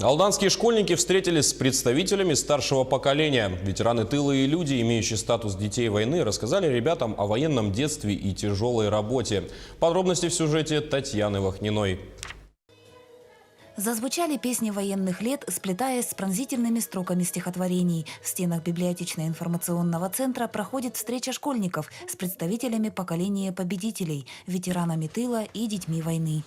Алданские школьники встретились с представителями старшего поколения. Ветераны тыла и люди, имеющие статус детей войны, рассказали ребятам о военном детстве и тяжелой работе. Подробности в сюжете Татьяны Вахниной. Зазвучали песни военных лет, сплетаясь с пронзительными строками стихотворений. В стенах библиотечно-информационного центра проходит встреча школьников с представителями поколения победителей, ветеранами тыла и детьми войны.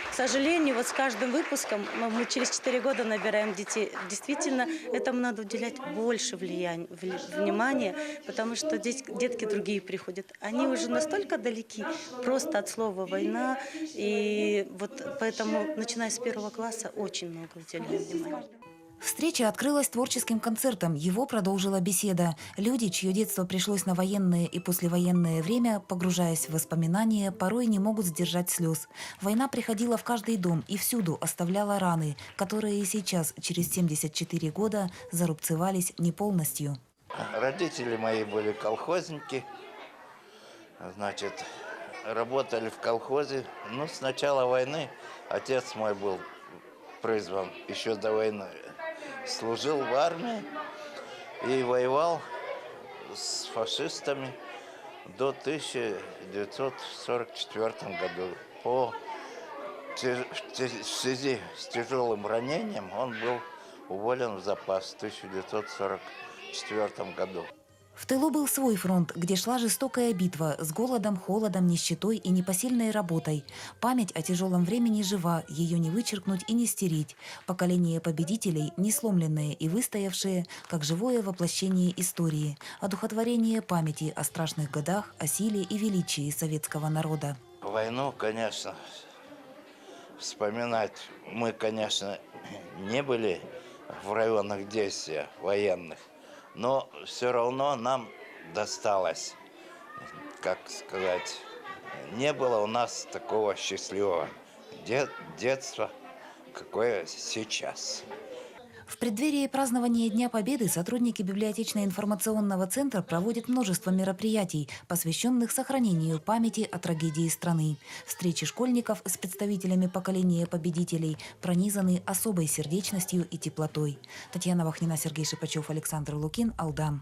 К сожалению, вот с каждым выпуском мы через 4 года набираем детей. Действительно, этому надо уделять больше внимания, потому что здесь детки другие приходят. Они уже настолько далеки просто от слова «война». И вот поэтому, начиная с 1 класса, очень много уделяем внимания. Встреча открылась творческим концертом. Его продолжила беседа. Люди, чье детство пришлось на военное и послевоенное время, погружаясь в воспоминания, порой не могут сдержать слез. Война приходила в каждый дом и всюду оставляла раны, которые и сейчас, через 74 года, зарубцевались не полностью. Родители мои были колхозники, значит, работали в колхозе. Ну, с начала войны отец мой был призван еще до войны. Служил в армии и воевал с фашистами до 1944 году. В связи с тяжелым ранением он был уволен в запас в 1944 году. В тылу был свой фронт, где шла жестокая битва с голодом, холодом, нищетой и непосильной работой. Память о тяжелом времени жива, ее не вычеркнуть и не стереть. Поколение победителей, не сломленные и выстоявшие, как живое воплощение истории, одухотворение памяти о страшных годах, о силе и величии советского народа. Войну, конечно, вспоминать мы, конечно, не были в районах действия военных. Но все равно нам досталось, как сказать, не было у нас такого счастливого детства, какое сейчас. В преддверии празднования Дня Победы сотрудники библиотечно-информационного центра проводят множество мероприятий, посвященных сохранению памяти о трагедии страны. Встречи школьников с представителями поколения победителей пронизаны особой сердечностью и теплотой. Татьяна Вахнина, Сергей Шипачев, Александр Лукин, Алдан.